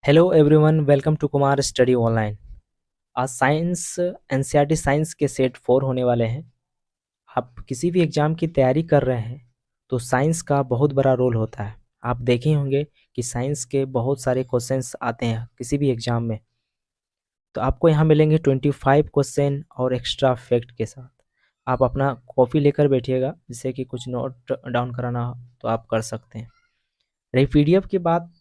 Hello everyone, welcome to Kumar study online. आज science NCERT science के set 4 होने वाले हैं। आप किसी भी एग्जाम की तैयारी कर रहे हैं तो साइंस का बहुत बड़ा रोल होता है। आप देखे होंगे कि साइंस के बहुत सारे क्वेश्चंस आते हैं किसी भी एग्जाम में। तो आपको यहाँ मिलेंगे 25 क्वेश्चन और एक्स्ट्रा फैक्ट के साथ। आप अपना कॉपी लेकर बैठिएगा, जिससे कि कुछ नोट डाउन कराना हो तो आप कर सकते हैं। रही पीडीएफ की बात,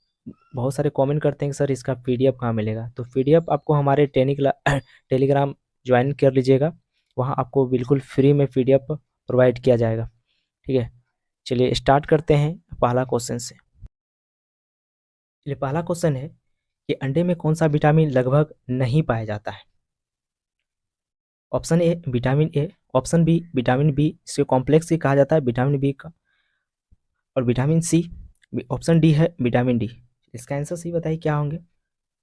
बहुत सारे कमेंट करते हैं कि सर इसका पीडीएफ कहाँ मिलेगा। तो पीडीएफ आपको हमारे टेलीग्राम ज्वाइन कर लीजिएगा, वहाँ आपको बिल्कुल फ्री में पीडीएफ प्रोवाइड किया जाएगा। ठीक है, चलिए स्टार्ट करते हैं पहला क्वेश्चन से। चलिए, पहला क्वेश्चन है कि अंडे में कौन सा विटामिन लगभग नहीं पाया जाता है। Option A vitamin A, option B vitamin B, इसके कॉम्प्लेक्स ही कहा जाता है विटामिन बी का, और विटामिन सी, ऑप्शन डी है विटामिन डी। इसका आंसर सी बताइए क्या होंगे।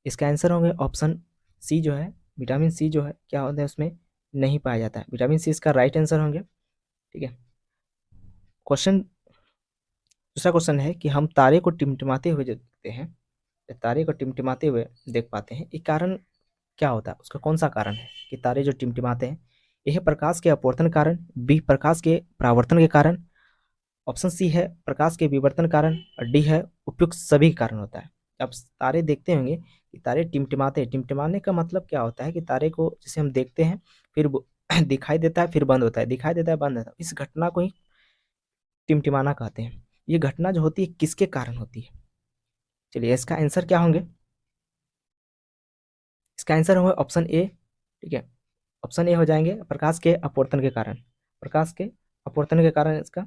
इसका आंसर होंगे ऑप्शन सी जो है, विटामिन सी जो है क्या होता है उसमें नहीं पाया जाता है। विटामिन सी इसका राइट आंसर होंगे। ठीक है, क्वेश्चन दूसरा क्वेश्चन है कि हम तारे को टिमटिमाते हुए जो देखते हैं, तारे को टिमटिमाते हुए देख पाते हैं, ये कारण क्या होता है, उसका कौन सा कारण है कि तारे जो टिमटिमाते हैं। यह प्रकाश के अपवर्तन कारण, बी प्रकाश के परावर्तन के कारण, ऑप्शन सी है प्रकाश के विवर्तन कारण, और डी है उपयुक्त सभी कारण होता है। आप तारे देखते होंगे कि तारे टिमटिमाते हैं। टिमटिमाने का मतलब क्या होता है कि तारे को जैसे हम देखते हैं फिर दिखाई देता है फिर बंद होता है, दिखाई देता है बंद होता है, इस घटना को ही टिमटिमाना कहते हैं। ये घटना जो होती है किसके कारण होती है। चलिए, इसका आंसर क्या होंगे। इसका आंसर होगा ऑप्शन ए। ठीक है, ऑप्शन ए हो जाएंगे प्रकाश के अपवर्तन के कारण। प्रकाश के अपवर्तन के कारण इसका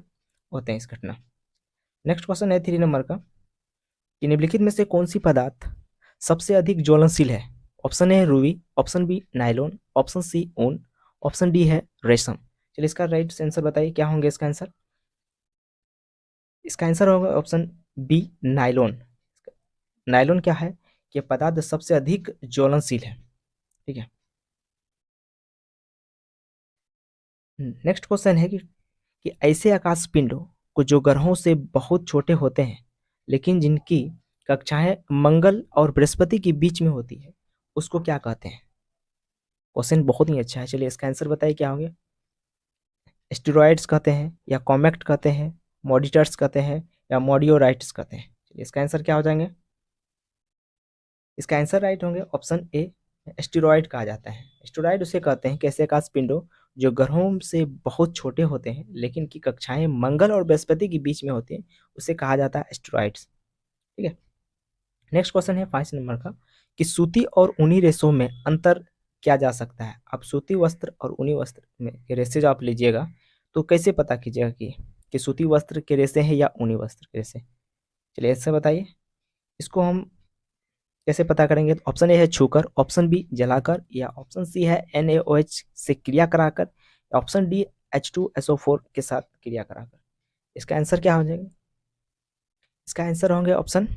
होते हैं इस घटना। नेक्स्ट क्वेश्चन है 3 नंबर का कि निम्नलिखित में से कौन सी पदार्थ सबसे अधिक ज्वलनशील है। ऑप्शन ए है ruby, option B nylon, option C ऊन, ऑप्शन डी है रेशम। चलिए, इसका राइट आंसर बताइए क्या होंगे इसका आंसर। इसका आंसर होगा ऑप्शन बी नाइलॉन। नाइलॉन क्या है कि पदार्थ सबसे अधिक ज्वलनशील है। ठीक है, नेक्स्ट क्वेश्चन है कि ऐसे आकाश पिंडों को जो ग्रहों से बहुत छोटे होते हैं लेकिन जिनकी कक्षाएं मंगल और बृहस्पति के बीच में होती है, उसको क्या कहते हैं। क्वेश्चन बहुत ही अच्छा है। चलिए, इसका आंसर बताइए क्या होंगे। एस्टेरॉइड्स कहते हैं, या कॉमेट कहते हैं, मॉडिटर्स कहते हैं, या मॉडियोराइट्स कहते हैं। चलिए, इसका आंसर क्या हो जाएंगे। इसका आंसर राइट होंगे ऑप्शन ए, एस्टेरॉइड कहा जाता है। एस्टेरॉइड उसे कहते हैं कि ऐसे आकाश पिंडों जो ग्रहों से बहुत छोटे होते हैं लेकिन की कक्षाएं मंगल और बृहस्पति के बीच में होती हैं, उसे कहा जाता है एस्टेरॉइड्स। ठीक है, नेक्स्ट क्वेश्चन है 5 नंबर का कि सूती और ऊनी रेशों में अंतर किया जा सकता है। आप सूती वस्त्र और ऊनी वस्त्र में के रेशे जो आप लीजिएगा तो कैसे पता कीजिएगा कि सूती वस्त्र के रेशे हैं या ऊनी वस्त्र के रेशे। चलिए, ऐसे बताइए इसको हम कैसे पता करेंगे। तो ऑप्शन ए है छूकर, ऑप्शन बी जलाकर, या ऑप्शन सी है NaOH से क्रिया कराकर, ऑप्शन डी H2SO4 के साथ क्रिया कराकर। इसका आंसर क्या हो जाएगा। इसका आंसर होंगे ऑप्शन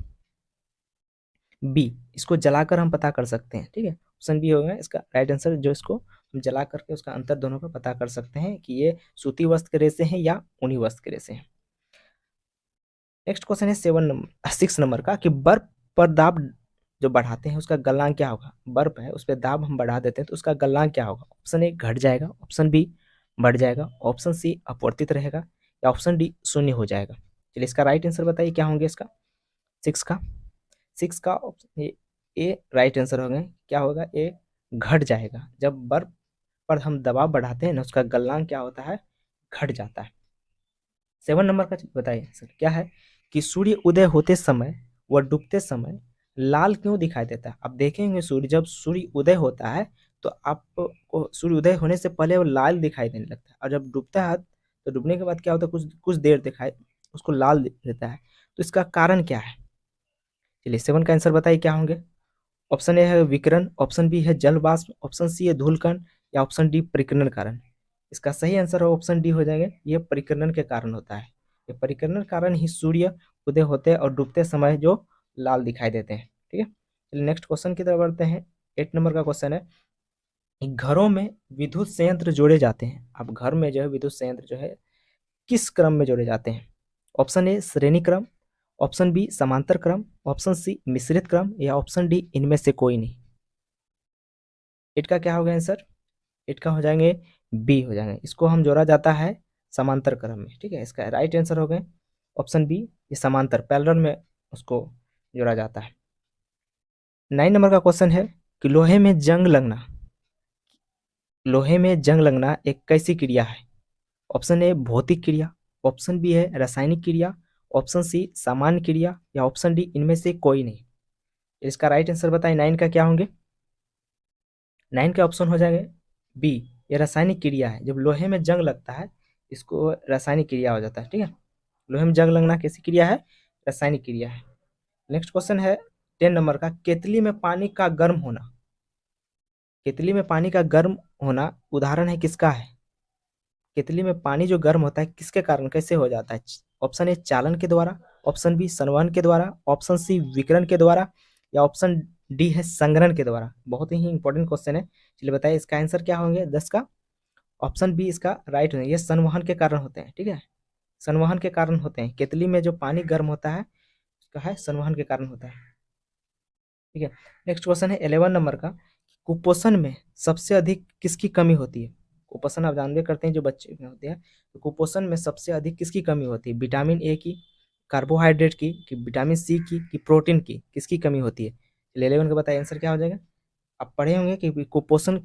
बी, इसको जलाकर हम पता कर सकते हैं। ठीक है, ऑप्शन बी होगा इसका राइट आंसर, जो इसको हम जला करके उसका अंतर दोनों का पता कर सकते हैं कि ये सूती वस्त्र के रेशे हैं या ऊनी वस्त्र के रेशे हैं। नेक्स्ट क्वेश्चन है 6 नंबर का कि बर्फ पर दाब जो बढ़ाते हैं उसका गलनांक क्या होगा। बर्फ है उस पर दाब हम बढ़ा देते हैं तो उसका गलनांक क्या होगा। ऑप्शन ए घट जाएगा, ऑप्शन बी बढ़ जाएगा, ऑप्शन सी अपवर्तित रहेगा, या ऑप्शन डी शून्य हो जाएगा। चलिए, इसका राइट आंसर बताइए क्या होंगे इसका। सिक्स का सिक्स का ऑप्शन ए राइट आंसर होगा। क्या होगा, ए घट जाएगा। जब बर्फ पर हम दबाव बढ़ाते हैं ना, उसका गलनांक क्या होता है, घट जाता है। 7 नंबर का बताइए सर क्या है कि सूर्य उदय होते समय व डूबते समय लाल क्यों दिखाई देता है। आप देखेंगे सूर्य, जब सूर्य उदय होता है तो आपको सूर्य उदय होने से पहले वो लाल दिखाई देने लगता है, और जब डूबता है तो डूबने के बाद क्या होता है, कुछ कुछ देर दिखाई उसको लाल देता है। तो इसका कारण क्या है। चलिए, 7 का आंसर बताइए क्या होंगे। ऑप्शन ए है विकिरण, ऑप्शन बी है जल वाष्प, ऑप्शन सी है धूलकण, या ऑप्शन डी परिकरण कारण। इसका सही आंसर हो ऑप्शन डी हो जाएगा, ये परिकरण के कारण होता है। ये परिकरण कारण ही सूर्य उदय होते और डूबते समय जो लाल दिखाई देते हैं। ठीक है, चलिए नेक्स्ट क्वेश्चन की तरफ बढ़ते हैं। 8 नंबर का क्वेश्चन है कि घरों में विद्युत संयंत्र जोड़े जाते हैं। अब घर में जो है विद्युत संयंत्र जो है किस क्रम में जोड़े जाते हैं। ऑप्शन ए श्रेणी क्रम, ऑप्शन बी समांतर क्रम, ऑप्शन सी मिश्रित क्रम या ऑप्शन डी इनमें से कोई नहीं। इट का क्या हो गया आंसर? इट का हो जाएंगे बी हो जाएंगे, इसको हम जोड़ा जाता है समांतर क्रम में। ठीक है, इसका राइट आंसर हो गए ऑप्शन बी, ये समांतर पैरेलल में उसको जोड़ा जाता है। 9 नंबर का क्वेश्चन है कि लोहे में जंग लगना एक कैसी क्रिया है? ऑप्शन ए भौतिक क्रिया, ऑप्शन बी है रासायनिक क्रिया, ऑप्शन सी सामान्य क्रिया या ऑप्शन डी इनमें से कोई नहीं। इसका राइट आंसर बताएं 9 का क्या होंगे? 9 के ऑप्शन हो जाएंगे बी, ये रासायनिक क्रिया है। जब लोहे में जंग लगता है इसको रासायनिक क्रिया हो जाता है। ठीक है, लोहे में जंग लगना कैसी क्रिया है? रासायनिक क्रिया है। नेक्स्ट क्वेश्चन है 10 नंबर का, केतली में पानी का गर्म होना। केतली में पानी का गर्म होना उदाहरण है किसका है? केतली में पानी जो गर्म होता है किसके कारण, कैसे हो जाता है? ऑप्शन ए चालन के द्वारा, ऑप्शन बी संवहन के द्वारा, ऑप्शन सी विकिरण के द्वारा या ऑप्शन डी है संग्रहण के द्वारा। बहुत ही इंपॉर्टेंट क्वेश्चन है, चलिए बताइए इसका आंसर क्या होंगे 10 का? ऑप्शन बी इसका राइट होंगे, ये संवहन के कारण होते हैं। ठीक है, संवहन के कारण होते हैं, केतली में जो पानी गर्म होता है उसका है संवहन के कारण होता है। ठीक है, नेक्स्ट क्वेश्चन है 11 नंबर का, कुपोषण में सबसे अधिक किसकी कमी होती है? कुपोषण आप जानते करते हैं जो बच्चे में होते हैं, तो कुपोषण में सबसे अधिक किसकी कमी होती है? विटामिन ए की, कार्बोहाइड्रेट की, कि विटामिन सी की, कि प्रोटीन की, किसकी कमी होती है? 11 का बताइए आंसर क्या हो जाएगा? आप पढ़े होंगे कि कुपोषण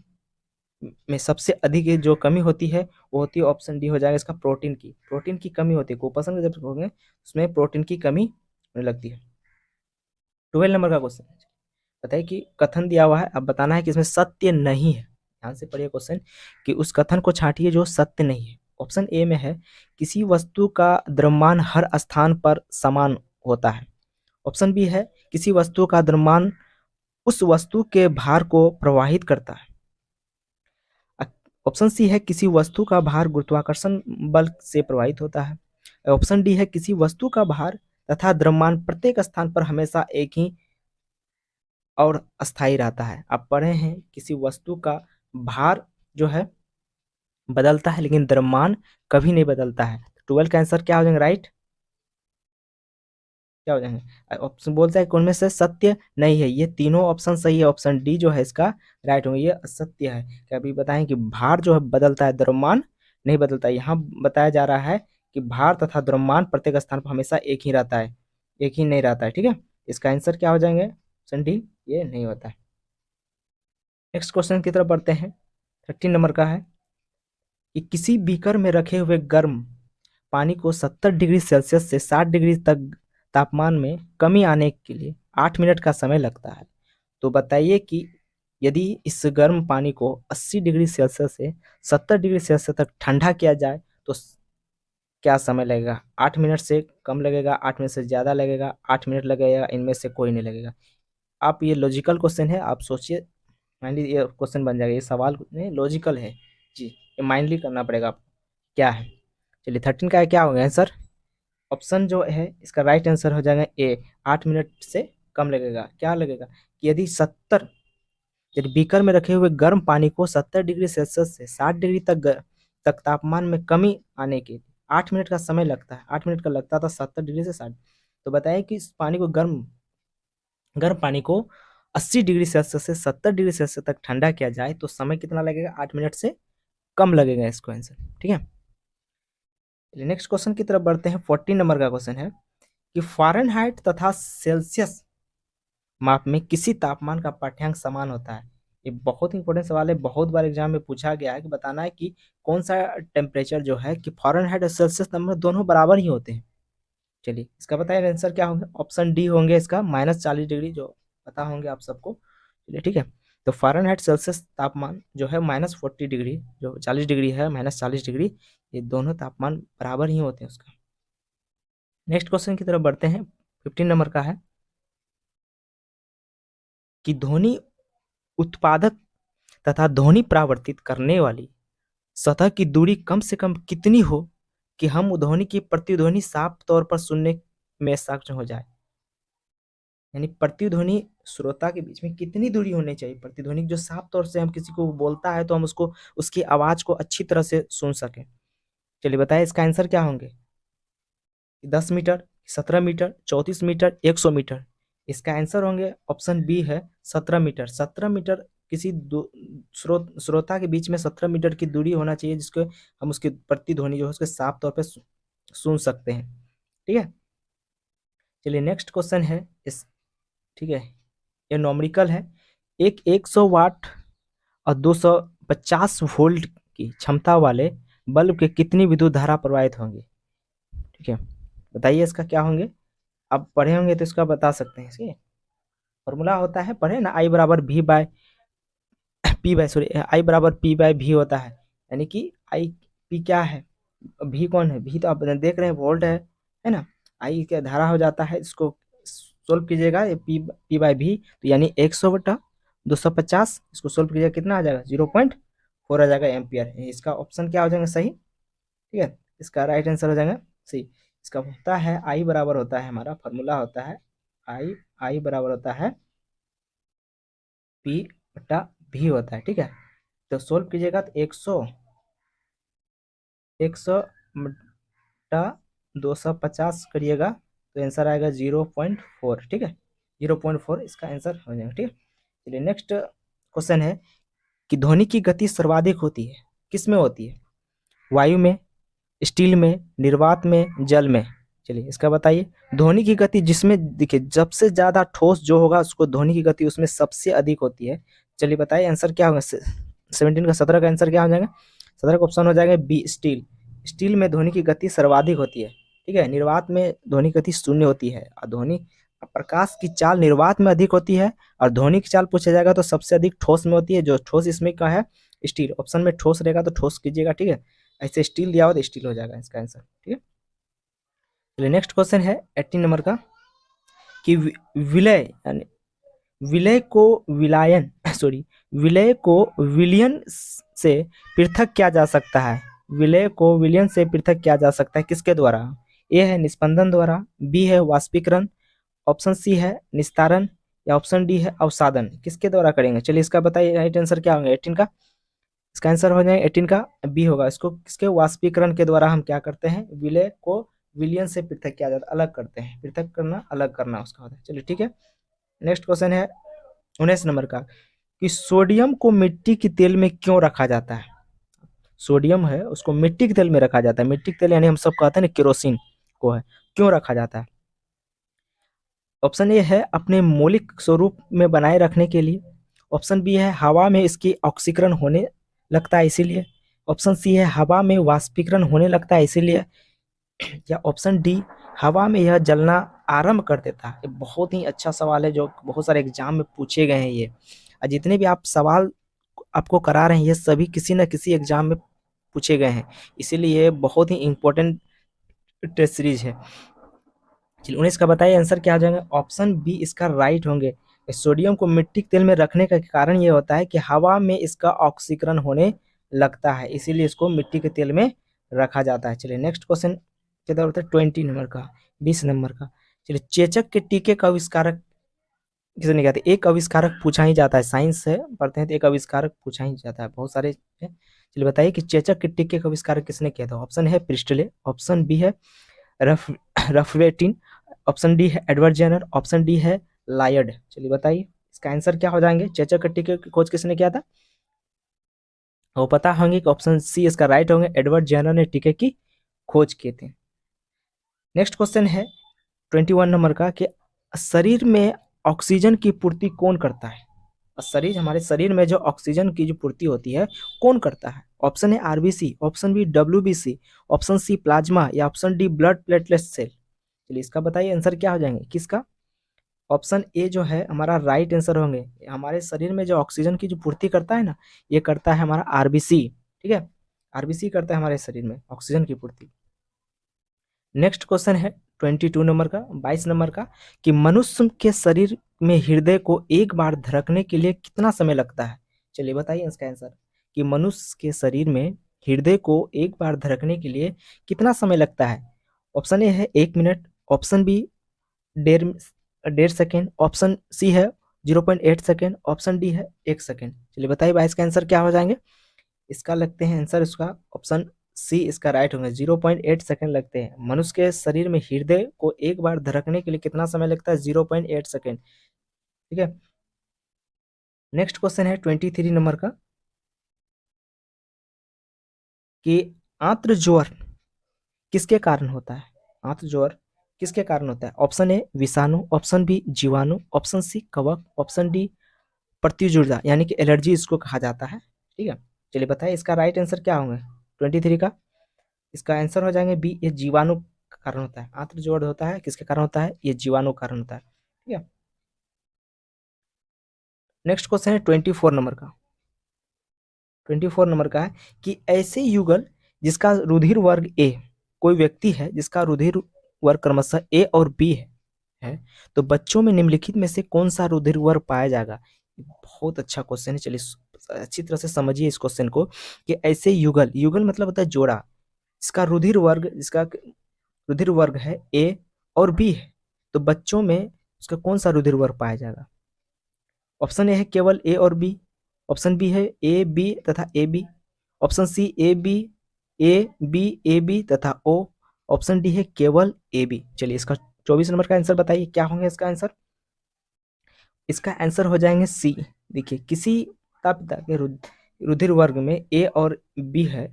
में सबसे अधिक ये जो कमी होती है वो होती है ऑप्शन डी हो जाएगा इसका प्रोटीन की। प्रोटीन की कमी होती है कुपोषण जब होंगे उसमें प्रोटीन की कमी होने लगती है। 12 नंबर का क्वेश्चन बताइए कि कथन दिया हुआ है, अब बताना है कि इसमें सत्य नहीं है। ध्यान से पढ़िए क्वेश्चन कि उस कथन को छांटिए जो सत्य नहीं है। ऑप्शन ए में है किसी वस्तु का द्रव्यमान हर स्थान पर समान होता है। ऑप्शन बी है किसी वस्तु का द्रव्यमान उस वस्तु के भार को प्रवाहित करता है। ऑप्शन सी है किसी वस्तु का भार गुरुत्वाकर्षण बल से प्रभावित होता है। ऑप्शन डी है किसी वस्तु का भार तथा द्रव्यमान प्रत्येक स्थान पर हमेशा एक ही और अस्थायी रहता है। आप पढ़े हैं किसी वस्तु का भार जो है बदलता है लेकिन द्रव्यमान कभी नहीं बदलता है। 12 का आंसर क्या हो जाएगा राइट? क्या हो जाएंगे? ऑप्शन बोलता है कौन में से सत्य नहीं है, ये तीनों ऑप्शन सही है। ऑप्शन डी जो है इसका राइट होंगे, ये असत्य है। क्या अभी बताएं कि भार जो है बदलता है, द्रव्यमान नहीं बदलता। यहाँ बताया जा रहा है कि भार तथा द्रव्यमान प्रत्येक स्थान पर हमेशा एक ही रहता है, एक ही नहीं रहता है। ठीक है, इसका आंसर क्या हो जाएंगे? ऑप्शन डी ये नहीं होता है। नेक्स्ट क्वेश्चन की तरफ बढ़ते हैं, 13 नंबर का है कि किसी बीकर में रखे हुए गर्म पानी को 70 डिग्री सेल्सियस से 60 डिग्री तक तापमान में कमी आने के लिए 8 मिनट का समय लगता है। तो बताइए कि यदि इस गर्म पानी को 80 डिग्री सेल्सियस से 70 डिग्री सेल्सियस तक ठंडा किया जाए तो क्या समय लगेगा? 8 मिनट से कम लगेगा, 8 मिनट से ज़्यादा लगेगा, 8 मिनट लगेगा, इनमें से कोई नहीं लगेगा। आप ये लॉजिकल क्वेश्चन है, आप सोचिए, माइंडली ये क्वेश्चन बन जाएगा, ये सवाल नहीं लॉजिकल है जी, ये माइंडली करना पड़ेगा आपको क्या है। चलिए 13 का क्या होगा आंसर? ऑप्शन जो है इसका राइट आंसर हो जाएगा ए, 8 मिनट से कम लगेगा। क्या लगेगा कि यदि बीकर में रखे हुए गर्म पानी को 70 डिग्री सेल्सियस से 60 डिग्री तक तापमान में कमी आने के 8 मिनट का समय लगता है, 8 मिनट का लगता था 70 डिग्री से 60। तो बताइए कि इस पानी को गर्म गर्म पानी को 80 डिग्री सेल्सियस से 70 डिग्री सेल्सियस तक ठंडा किया जाए तो समय कितना लगेगा? 8 मिनट से कम लगेगा इसको आंसर। ठीक है, नेक्स्ट क्वेश्चन की तरफ बढ़ते हैं। 14 नंबर का क्वेश्चन है कि फ़ारेनहाइट तथा सेल्सियस माप में किसी तापमान का पाठ्यांक समान होता है। ये बहुत इंपॉर्टेंट सवाल है, बहुत बार एग्जाम में पूछा गया है कि बताना है कि कौन सा टेम्परेचर जो है कि फ़ारेनहाइट और सेल्सियस नंबर दोनों बराबर ही होते हैं। चलिए इसका बताइए आंसर क्या होंगे? ऑप्शन डी होंगे इसका -40 डिग्री, जो पता होंगे आप सबको। चलिए ठीक है, तो फ़ारेनहाइट सेल्सियस तापमान जो है -40 डिग्री, जो 40 डिग्री है -40 डिग्री, ये दोनों तापमान बराबर ही होते हैं उसका। नेक्स्ट क्वेश्चन की तरफ बढ़ते हैं, 15 नंबर का है कि ध्वनि उत्पादक तथा ध्वनि परावर्तित करने वाली सतह की दूरी कम से कम कितनी हो कि हम ध्वनि की प्रतिध्वनि साफ तौर पर सुनने में सक्षम हो जाए। यानी प्रतिध्वनि श्रोता के बीच में कितनी दूरी होनी चाहिए, प्रतिध्वनि जो साफ तौर से हम किसी को बोलता है तो हम उसको उसकी आवाज को अच्छी तरह से सुन सकें। चलिए बताइए इसका आंसर क्या होंगे? 10 मीटर, 17 मीटर, 34 मीटर, 100 मीटर। इसका आंसर होंगे ऑप्शन बी है 17 मीटर। 17 मीटर किसी श्रोता के बीच में 17 मीटर की दूरी होना चाहिए, जिसको हम उसकी प्रतिध्वनि जो है उसके साफ तौर पे सुन सकते हैं। ठीक है, चलिए नेक्स्ट क्वेश्चन है इस, ठीक है, ये न्यूमेरिकल है। एक 100 वाट और 250 वोल्ट की क्षमता वाले बल्ब के कितनी विद्युत धारा प्रवाहित होंगी? ठीक है, बताइए इसका क्या होंगे। आप पढ़े होंगे तो इसका बता सकते हैं। इसके फॉर्मूला होता है, पढ़े ना, आई बराबर भी by P by sorry I बराबर पी बाय भी होता है। यानी कि आई पी क्या है, भी कौन है, भी तो आप देख रहे हैं वोल्ट है ना। आई क्या धारा हो जाता है, इसको सोल्व कीजिएगा, ये पी बाय भी, तो यानी 100/250, इसको सोल्व कीजिएगा कितना आ जाएगा, 0.4 आ जाएगा एम्पियर। इसका ऑप्शन क्या हो जाएगा, सही। ठीक है, इसका राइट आंसर हो जाएगा सही। इसका होता है आई बराबर होता है, हमारा फॉर्मूला होता है आई बराबर होता है पी बटा भी होता है। ठीक है, तो सोल्व कीजिएगा तो 100 बटा 250 करिएगा तो आंसर आएगा 0.4। ठीक है, 0.4 इसका आंसर हो जाएगा। ठीक है, चलिए नेक्स्ट क्वेश्चन है कि ध्वनि की गति सर्वाधिक होती है किस में होती है? वायु में, स्टील में, निर्वात में, जल में। चलिए इसका बताइए। ध्वनि की गति जिसमें, देखिए सबसे ज्यादा ठोस जो होगा उसको ध्वनि की गति उसमें सबसे अधिक होती है। चलिए बताइए आंसर क्या होगा, 17 का आंसर क्या हो जाएगा? 17 का ऑप्शन हो जाएगा बी स्टील। स्टील में ध्वनि की गति सर्वाधिक होती है। ठीक है, निर्वात में ध्वनि गति शून्य होती है। और ध्वनि प्रकाश की चाल निर्वात में अधिक होती है, और ध्वनि की चाल पूछा जाएगा तो सबसे अधिक ठोस में होती है। जो ठोस इसमें का है स्टील, ऑप्शन में ठोस रहेगा तो ठोस कीजिएगा। ठीक है, ऐसे स्टील दिया हो तो स्टील हो जाएगा इसका आंसर। ठीक है, चलिए नेक्स्ट क्वेश्चन है 18 नंबर का कि विलय यानी विलय को विलायन सॉरी विलय को विलयन से पृथक किया जा सकता है। विलय को विलयन से पृथक किया जा सकता है किसके द्वारा? ए है निस्पंदन द्वारा, बी है वाष्पीकरण, ऑप्शन सी है निस्तारण, या ऑप्शन डी है अवसादन। किसके द्वारा करेंगे? चलिए इसका बताइए राइट आंसर क्या होगा 18 का। इसका आंसर हो जाएगा 18 का बी होगा। इसको किसके वाष्पीकरण के द्वारा हम क्या करते हैं, विलय को विलयन से पृथक किया जाता है, अलग करते हैं। पृथक करना अलग करना उसका होता है। चलिए ठीक है, नेक्स्ट क्वेश्चन है 19 नंबर का कि सोडियम को मिट्टी के तेल में क्यों रखा जाता है? सोडियम है उसको मिट्टी के तेल में रखा जाता है। मिट्टी के तेल यानी हम सब कहते हैं ना केरोसिन को है, क्यों रखा जाता है? ऑप्शन ए है अपने मौलिक स्वरूप में बनाए रखने के लिए, ऑप्शन बी है हवा में इसकी ऑक्सीकरण होने लगता है इसीलिए, ऑप्शन सी है हवा में वाष्पीकरण होने लगता है इसीलिए, या ऑप्शन डी हवा में यह जलना आरंभ कर देता है। ये बहुत ही अच्छा सवाल है जो बहुत सारे एग्जाम में पूछे गए हैं ये, और जितने भी आप सवाल आपको करा रहे हैं ये सभी किसी न किसी एग्जाम में पूछे गए हैं, इसीलिए ये बहुत ही इंपॉर्टेंट टेस्ट सीरीज है। चलिए 19 का बताइए आंसर क्या आ जाएगा। ऑप्शन बी इसका राइट होंगे। सोडियम को मिट्टी के तेल में रखने का कारण ये होता है कि हवा में इसका ऑक्सीकरण होने लगता है, इसीलिए इसको मिट्टी के तेल में रखा जाता है। चलिए नेक्स्ट क्वेश्चन कितना होता है 20 नंबर का, 20 नंबर का। चलिए चेचक के टीके का आविष्कारक किसे नहीं कहते? एक आविष्कारक पूछा ही जाता है, साइंस है पढ़ते हैं तो एक आविष्कारक पूछा ही जाता है, बहुत सारे है। चलिए बताइए कि चेचक के टीके का आविष्कारक किसने किया था? ऑप्शन है प्रिस्टले, ऑप्शन बी है रफ रफवेटिन, ऑप्शन डी है एडवर्ड जेनर, ऑप्शन डी है लायड। चलिए बताइए इसका आंसर क्या हो जाएंगे। चेचक के टीके की खोज किसने किया था? वो पता होंगे कि ऑप्शन सी इसका राइट होंगे, एडवर्ड जेनर ने टीके की खोज किए थे। नेक्स्ट क्वेश्चन है 21 नंबर का कि शरीर में ऑक्सीजन की पूर्ति कौन करता है? हमारे शरीर में जो ऑक्सीजन की जो पूर्ति होती है कौन करता है? ऑप्शन है RBC, option B WBC, option C plasma, या option D blood platelet cell. चलिए इसका बताइए आंसर क्या हो जाएंगे किसका। ऑप्शन ए जो है हमारा राइट आंसर होंगे। हमारे शरीर में जो ऑक्सीजन की जो पूर्ति करता है ना, ये करता है हमारा आरबीसी। ठीक है, आरबीसी करता है हमारे शरीर में ऑक्सीजन की पूर्ति। नेक्स्ट क्वेश्चन है 22 नंबर का, 22 नंबर का कि मनुष्य के शरीर में हृदय को एक बार धड़कने के लिए कितना समय लगता है? चलिए बताइए इसका आंसर कि मनुष्य के शरीर में हृदय को एक बार धड़कने के लिए कितना समय लगता है? ऑप्शन ए है 1 minute, option B 1.5 second, option C है 0.8 सेकेंड, ऑप्शन डी है 1 सेकेंड। चलिए बताइए भाई इसका आंसर क्या हो जाएंगे। इसका लगते हैं आंसर इसका ऑप्शन सी इसका राइट होगा। 0.8 सेकंड लगते हैं। मनुष्य के शरीर में हृदय को एक बार धड़कने के लिए कितना समय लगता है? 0.8 सेकंड। ठीक है, नेक्स्ट क्वेश्चन है 23 नंबर का कि आंत्र ज्वर किसके कारण होता है? आंत्र ज्वर किसके कारण होता है? ऑप्शन ए विषाणु, ऑप्शन बी जीवाणु, ऑप्शन सी कवक, ऑप्शन डी प्रतिजुर्धा यानी कि एलर्जी इसको कहा जाता है। ठीक है, चलिए बताइए इसका राइट आंसर क्या होंगे 23 का? इसका आंसर हो जाएंगे बी, ये जीवाणु का कारण होता है। आंत्र ज्वर होता है किसके कारण होता है? ये जीवाणु कारण होता है। ठीक है, नेक्स्ट क्वेश्चन है 24 नंबर का। 24 नंबर का है कि ऐसे युगल जिसका रुधिर वर्ग ए, कोई व्यक्ति है जिसका रुधिर वर्ग क्रमशः ए और बी है तो बच्चों में निम्नलिखित में से कौन सा रुधिर वर्ग पाया जाएगा? बहुत अच्छा क्वेश्चन है, चलिए अच्छी तरह से समझिए इस क्वेश्चन को कि ऐसे युगल, युगल मतलब होता है जोड़ा, इसका रुधिर वर्ग है ए और बी है तो बच्चों में उसका कौन सा रुधिर वर्ग पाया जाएगा? ऑप्शन ए है केवल ए और बी, ऑप्शन बी है ए बी तथा A B, option C A B तथा ओ, ऑप्शन डी है केवल ए बी। चलिए इसका 24 नंबर का आंसर बताइए क्या होंगे इसका आंसर? इसका आंसर हो जाएंगे सी। देखिए किसी माता पिता के रुधिर वर्ग में ए और बी है,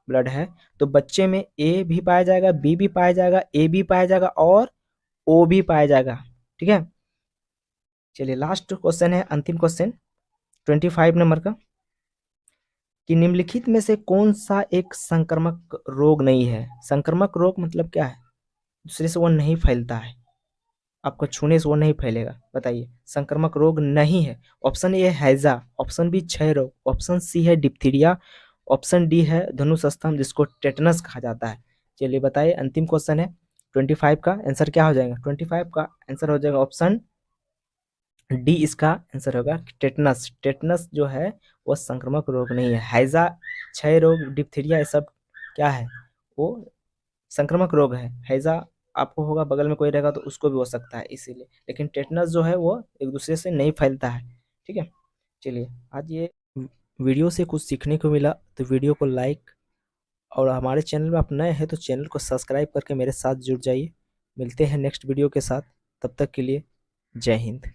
ब्लड है, तो बच्चे में ए भी पाया जाएगा, बी भी पाया जाएगा, ए भी पाया जाएगा और ओ भी पाया जाएगा। ठीक है, चलिए लास्ट क्वेश्चन है, अंतिम क्वेश्चन 25 नंबर का कि निम्नलिखित में से कौन सा एक संक्रामक रोग नहीं है? संक्रामक रोग मतलब क्या है? दूसरे से वो नहीं फैलता है, आपको छूने से वो नहीं फैलेगा। बताइए संक्रामक रोग नहीं है। ऑप्शन ए है हैजा, ऑप्शन बी क्षय रोग, ऑप्शन सी है डिप्थीरिया, ऑप्शन डी है धनुष स्तंभ जिसको टेटनस कहा जाता है। चलिए बताइए अंतिम क्वेश्चन है 25 का आंसर क्या हो जाएगा? 25 का आंसर हो जाएगा ऑप्शन डी, इसका आंसर होगा टेटनस। टेटनस जो है वो संक्रामक रोग नहीं है। हैजा, क्षय रोग, डिप्थीरिया ये सब क्या है? वो संक्रामक रोग है। हैजा आपको होगा, बगल में कोई रहेगा तो उसको भी हो सकता है इसीलिए, लेकिन टेटनस जो है वो एक दूसरे से नहीं फैलता है। ठीक है, चलिए आज ये वीडियो से कुछ सीखने को मिला तो वीडियो को लाइक, और हमारे चैनल में आप नए हैं तो चैनल को सब्सक्राइब करके मेरे साथ जुड़ जाइए। मिलते हैं नेक्स्ट वीडियो के साथ, तब तक के लिए जय हिंद।